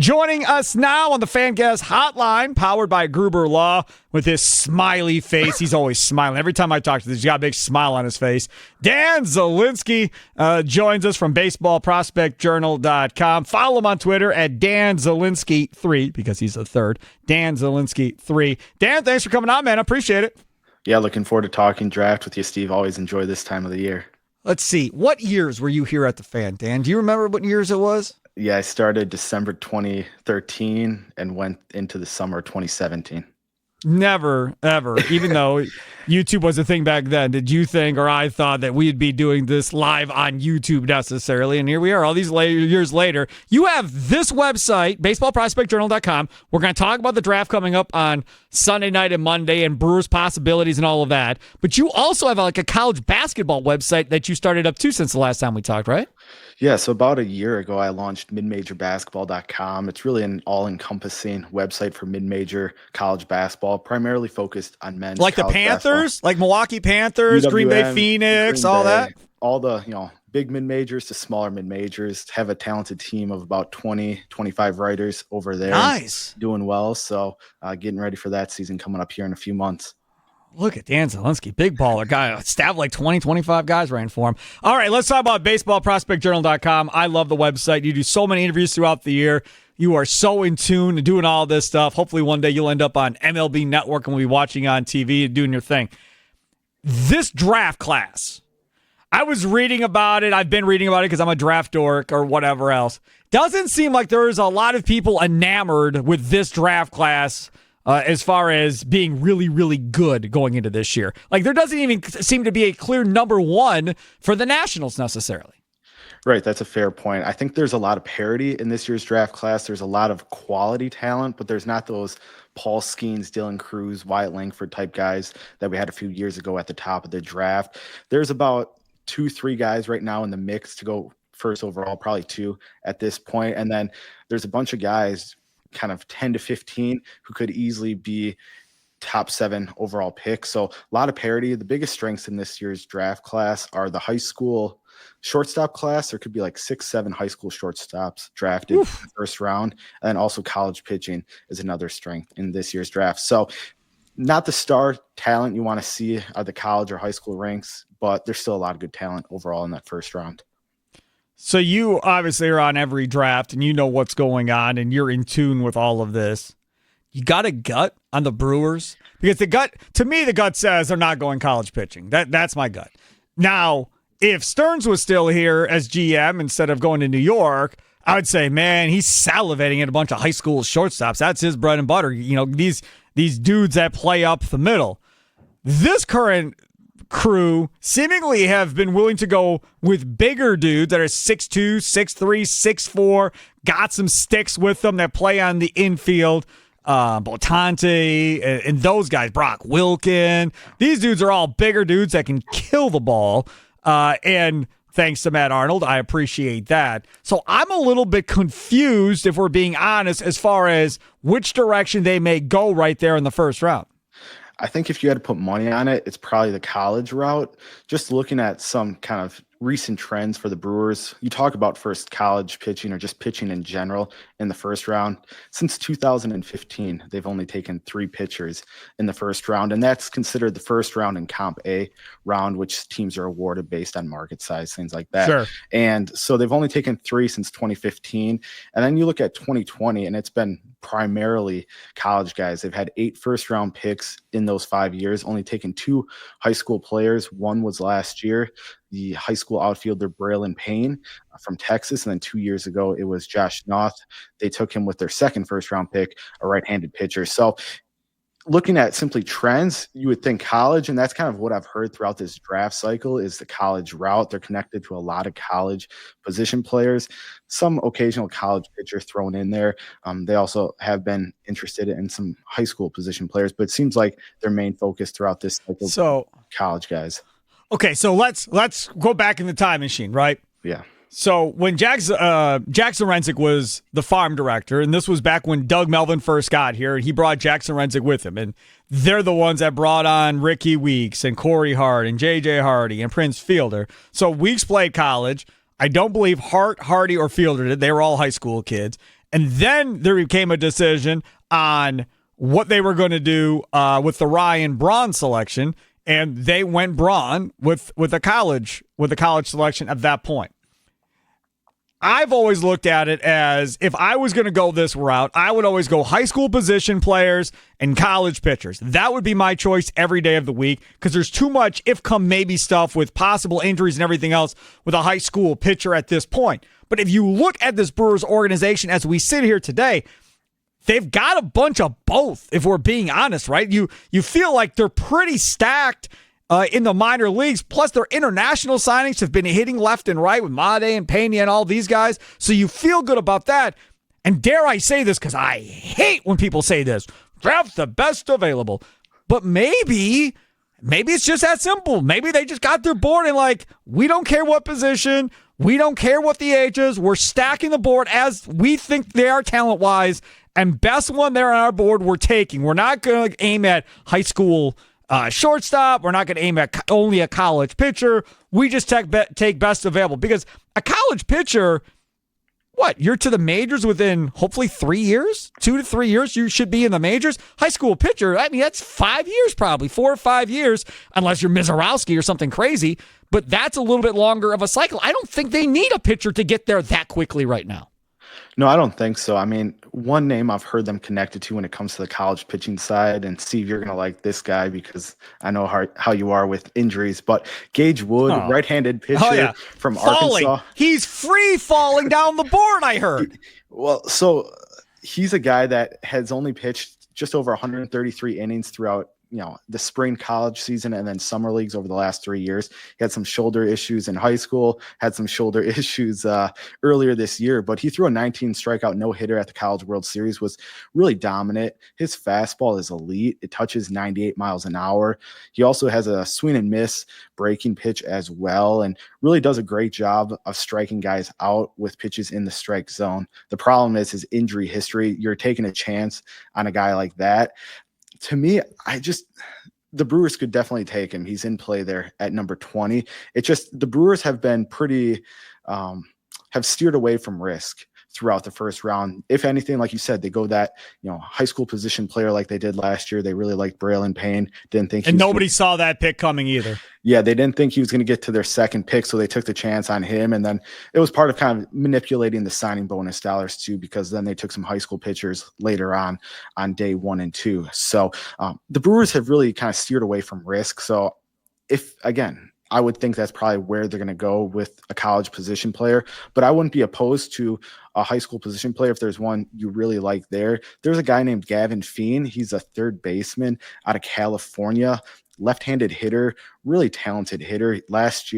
Joining us now on the Fan Guest Hotline, powered by Gruber Law, with his smiley face. He's always smiling. Every time I talk to this, he's got a big smile on his face. Dan Zielinski joins us from baseballprospectjournal.com. Follow him on Twitter at Dan Zielinski3, because he's the third. Dan Zielinski3. Dan, thanks for coming on, man. I appreciate it. Yeah, looking forward to talking draft with you, Steve. Always enjoy this time of the year. Let's see. What years were you here at the Fan, Dan? Do you remember what years it was? Yeah, I started December 2013 and went into the summer 2017. Never, ever, even though YouTube was a thing back then, did you think or I thought that we'd be doing this live on YouTube necessarily? And here we are all these years later. You have this website, baseballprospectjournal.com. We're going to talk about the draft coming up on Sunday night and Monday and Brewers possibilities and all of that. But you also have like a college basketball website that you started up too since the last time we talked, right? Yeah, so about a year ago, I launched midmajorbasketball.com. It's really an all-encompassing website for mid-major college basketball, primarily focused on men's. Like the Panthers? Basketball. Like Milwaukee Panthers, UWM, Green Bay Phoenix, all that? All the, big mid-majors to smaller mid-majors. Have a talented team of about 20, 25 writers over there. Nice. Doing well, so getting ready for that season coming up here in a few months. Look at Dan Zielinski, big baller guy. Staff like 20, 25 guys ran for him. All right, let's talk about baseballprospectjournal.com. I love the website. You do so many interviews throughout the year. You are so in tune and doing all this stuff. Hopefully one day you'll end up on MLB Network and we'll be watching on TV and doing your thing. This draft class, I was reading about it. I've been reading about it because I'm a draft dork or whatever else. Doesn't seem like there's a lot of people enamored with this draft class as far as being really, really good going into this year. Like, there doesn't even seem to be a clear number one for the Nationals necessarily. Right, that's a fair point. I think there's a lot of parity in this year's draft class. There's a lot of quality talent, but there's not those Paul Skeens, Dylan Cruz, Wyatt Langford type guys that we had a few years ago at the top of the draft. There's about 2-3 guys right now in the mix to go first overall, probably 2 at this point. And then there's a bunch of guys kind of 10 to 15 who could easily be top 7 overall picks. So a lot of parity. The biggest strengths in this year's draft class are the high school shortstop class. There could be like 6-7 high school shortstops drafted in the first round. And then also college pitching is another strength in this year's draft. So not the star talent you want to see at the college or high school ranks, but there's still a lot of good talent overall in that first round. So you obviously are on every draft and you know what's going on and you're in tune with all of this. You got a gut on the Brewers? Because the gut says they're not going college pitching. That's my gut. Now, if Stearns was still here as GM instead of going to New York, I would say, man, he's salivating at a bunch of high school shortstops. That's his bread and butter. These dudes that play up the middle. This current crew seemingly have been willing to go with bigger dudes that are 6'2", 6'3", 6'4", got some sticks with them that play on the infield. Botante and those guys, Brock Wilkin. These dudes are all bigger dudes that can kill the ball. And thanks to Matt Arnold, I appreciate that. So I'm a little bit confused, if we're being honest, as far as which direction they may go right there in the first round. I think if you had to put money on it, it's probably the college route. Just looking at some kind of recent trends for the Brewers, you talk about first college pitching or just pitching in general in the first round. Since 2015, they've only taken 3 pitchers in the first round, and that's considered the first round in Comp A round, which teams are awarded based on market size, things like that. Sure. And so they've only taken 3 since 2015. And then you look at 2020, and it's been primarily college guys. They've had 8 first-round picks in those 5 years, only taken 2 high school players. One was last year, the high school outfielder Braylon Payne from Texas, and then 2 years ago it was Josh Noth. They took him with their second first-round pick, a right-handed pitcher. So looking at simply trends, you would think college, and that's kind of what I've heard throughout this draft cycle is the college route. They're connected to a lot of college position players, some occasional college pitcher thrown in there. They also have been interested in some high school position players, but it seems like their main focus throughout this cycle is college guys. Okay, so let's go back in the time machine, right? Yeah. So when Jackson Rensick was the farm director, and this was back when Doug Melvin first got here, and he brought Jackson Rensick with him, and they're the ones that brought on Ricky Weeks and Corey Hart and J.J. Hardy and Prince Fielder. So Weeks played college. I don't believe Hart, Hardy, or Fielder did. They were all high school kids. And then there became a decision on what they were going to do with the Ryan Braun selection, and they went Braun with the college selection at that point. I've always looked at it as if I was going to go this route, I would always go high school position players and college pitchers. That would be my choice every day of the week because there's too much if come maybe stuff with possible injuries and everything else with a high school pitcher at this point. But if you look at this Brewers organization as we sit here today, they've got a bunch of both, if we're being honest, right? You feel like they're pretty stacked in the minor leagues, plus their international signings have been hitting left and right with Made and Pena and all these guys, so you feel good about that. And dare I say this, because I hate when people say this, draft the best available. But maybe it's just that simple. Maybe they just got their board and like, we don't care what position, we don't care what the age is, we're stacking the board as we think they are talent-wise, and best one there on our board we're taking. We're not going to aim at high school shortstop. We're not going to aim at only a college pitcher. We just take best available because a college pitcher, you're to the majors within hopefully 3 years, 2 to 3 years. You should be in the majors. High school pitcher, I mean, that's 5 years probably, 4 or 5 years, unless you're Mizorowski or something crazy. But that's a little bit longer of a cycle. I don't think they need a pitcher to get there that quickly right now. No, I don't think so. I mean, one name I've heard them connected to when it comes to the college pitching side, and Steve, you're going to like this guy because I know how you are with injuries, but Gage Wood, right-handed pitcher from Arkansas. He's free falling down the board, I heard. Well, so he's a guy that has only pitched just over 133 innings throughout the spring college season and then summer leagues over the last 3 years. He had some shoulder issues in high school, had some shoulder issues earlier this year, but he threw a 19 strikeout no-hitter at the College World Series, was really dominant. His fastball is elite. It touches 98 miles an hour. He also has a swing and miss breaking pitch as well, and really does a great job of striking guys out with pitches in the strike zone. The problem is his injury history. You're taking a chance on a guy like that. To me, the Brewers could definitely take him. He's in play there at number 20. It's just the Brewers have been pretty, have steered away from risk throughout the first round. If anything, like you said, they go that, high school position player like they did last year. They really liked Braylon Payne. Didn't think, and nobody saw that pick coming either. Yeah, they didn't think he was going to get to their second pick, so they took the chance on him. And then it was part of kind of manipulating the signing bonus dollars too, because then they took some high school pitchers later on day 1 and 2. So the Brewers have really kind of steered away from risk. So I would think that's probably where they're going to go with a college position player, but I wouldn't be opposed to a high school position player if there's one you really like there. There's a guy named Gavin Feen. He's a third baseman out of California, left-handed hitter, really talented hitter. Last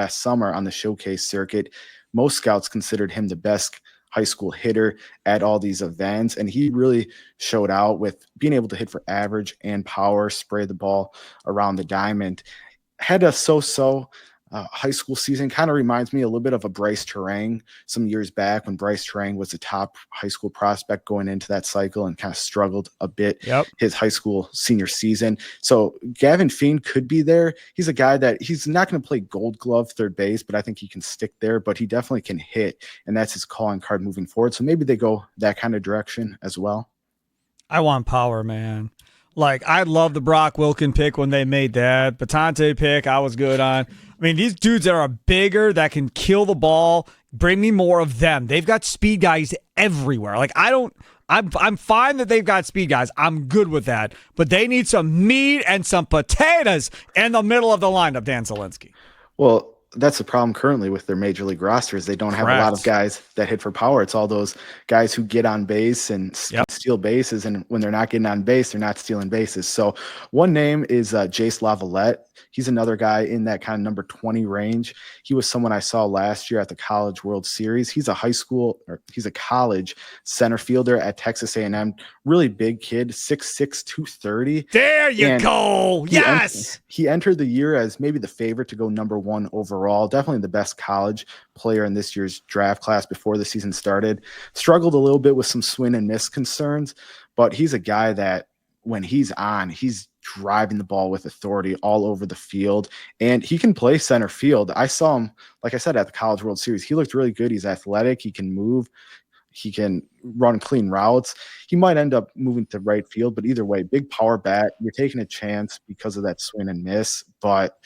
summer on the showcase circuit, most scouts considered him the best high school hitter at all these events, and he really showed out with being able to hit for average and power, spray the ball around the diamond. Had a so-so high school season. Kind of reminds me a little bit of a Bryce Terang some years back when Bryce Terang was the top high school prospect going into that cycle and kind of struggled a bit his high school senior season. So Gavin Feen could be there. He's a guy that he's not going to play Gold Glove third base, but I think he can stick there, but he definitely can hit, and that's his calling card moving forward. So maybe they go that kind of direction as well. I want power, man. Like, I love the Brock Wilken pick when they made that. Batante pick, I was good on. I mean, these dudes that are bigger, that can kill the ball, bring me more of them. They've got speed guys everywhere. Like, I'm fine that they've got speed guys. I'm good with that. But they need some meat and some potatoes in the middle of the lineup, Dan Zielinski. Well, that's the problem currently with their major league rosters. They don't have a lot of guys that hit for power. It's all those guys who get on base and steal bases. And when they're not getting on base, they're not stealing bases. So one name is Jace Lavalette. He's another guy in that kind of number 20 range. He was someone I saw last year at the College World Series. He's a college center fielder at Texas A&M. Really big kid, 6'6", 230. There you go. Yes. He entered the year as maybe the favorite to go number 1 overall. Definitely the best college player in this year's draft class before the season started. Struggled a little bit with some swing and miss concerns, but he's a guy that when he's on, he's driving the ball with authority all over the field, and he can play center field. I saw him, like I said, at the College World Series. He looked really good. He's athletic. He can move. He can run clean routes. He might end up moving to right field, but either way, big power bat. You're taking a chance because of that swing and miss. But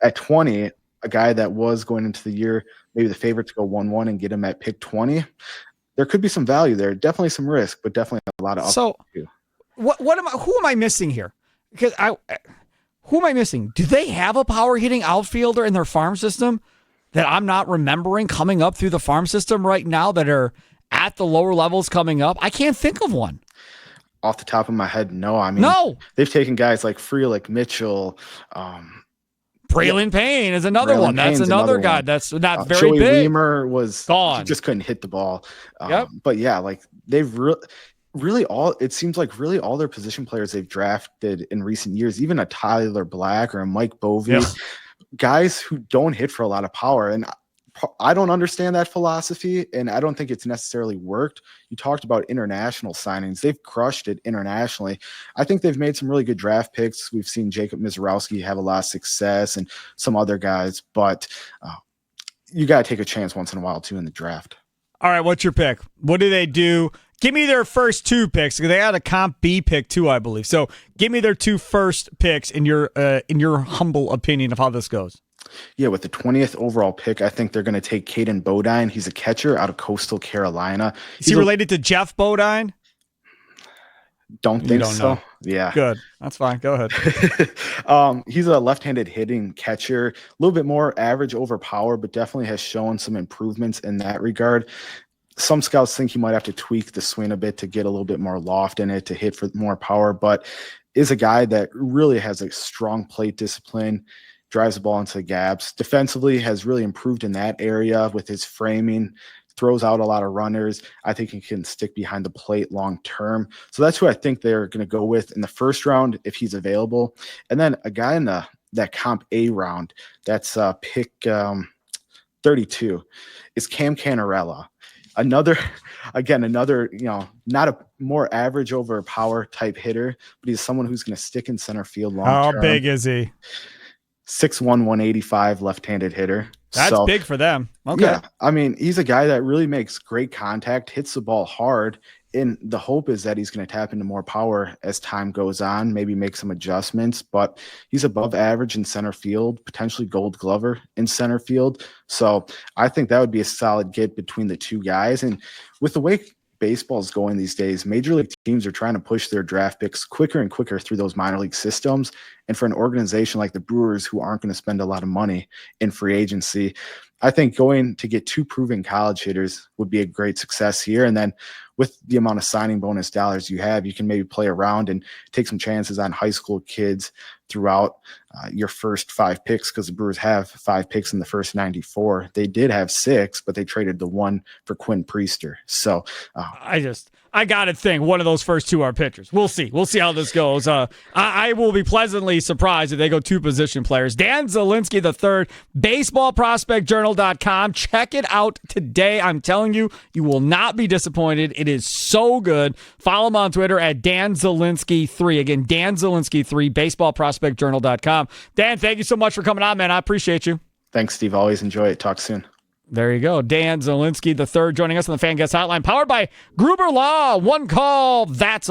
at 20, a guy that was going into the year, maybe the favorite to go 1-1 and get him at pick 20, there could be some value there. Definitely some risk, but definitely a lot of upside So too. who am I missing here? Because who am I missing? Do they have a power hitting outfielder in their farm system that I'm not remembering coming up through the farm system right now that are at the lower levels coming up? I can't think of one. Off the top of my head, no. I mean, No. they've taken guys like Frelick, Mitchell. Braylon Payne is another one. That's another guy that's not very Joey big. Weimer was gone. He just couldn't hit the ball. Yep. But yeah, like they've really all, it seems like really all their position players they've drafted in recent years, even a Tyler Black or a Mike Bovee, guys who don't hit for a lot of power. And I don't understand that philosophy, and I don't think it's necessarily worked. You talked about international signings. They've crushed it internationally. I think they've made some really good draft picks. We've seen Jacob Mizorowski have a lot of success and some other guys, but you got to take a chance once in a while, too, in the draft. All right, what's your pick? What do they do? Give me their first two picks, because they had a comp B pick too, I believe. So give me their two first picks in your humble opinion of how this goes. Yeah, with the 20th overall pick, I think they're going to take Caden Bodine. He's a catcher out of Coastal Carolina. Is he related to Jeff Bodine? Don't think so. Yeah. Good. That's fine. Go ahead. He's a left-handed hitting catcher, a little bit more average over power, but definitely has shown some improvements in that regard. Some scouts think he might have to tweak the swing a bit to get a little bit more loft in it to hit for more power, but is a guy that really has a strong plate discipline, drives the ball into the gaps. Defensively has really improved in that area with his framing, throws out a lot of runners. I think he can stick behind the plate long term. So that's who I think they're going to go with in the first round if he's available. And then a guy in that comp A round, that's pick 32, is Cam Canarella. Another, not a more average over power type hitter, but he's someone who's going to stick in center field long term. How big is he? 6'1", 185 left-handed hitter. That's big for them. Okay. Yeah, I mean, he's a guy that really makes great contact, hits the ball hard, and the hope is that he's going to tap into more power as time goes on, maybe make some adjustments, but he's above average in center field, potentially Gold Glover in center field. So I think that would be a solid get between the two guys. And with the way baseball's going these days, major league teams are trying to push their draft picks quicker and quicker through those minor league systems. And for an organization like the Brewers, who aren't going to spend a lot of money in free agency, I think going to get two proven college hitters would be a great success here. And then with the amount of signing bonus dollars you have, you can maybe play around and take some chances on high school kids throughout your first 5 picks, because the Brewers have 5 picks in the first 94. They did have 6, but they traded the 1 for Quinn Priester. So I got to think one of those first 2 are pitchers. We'll see. We'll see how this goes. I will be pleasantly surprised if they go 2 position players. Dan Zielinski III, baseballprospectjournal.com. Check it out today. I'm telling you, you will not be disappointed. It is so good. Follow him on Twitter at Dan Zielinski 3. Again, Dan Zielinski 3, baseballprospectjournal.com. Dan, thank you so much for coming on, man. I appreciate you. Thanks, Steve. Always enjoy it. Talk soon. There you go. Dan Zielinski III joining us on the Fan Guest Hotline, powered by Gruber Law. One call, that's all.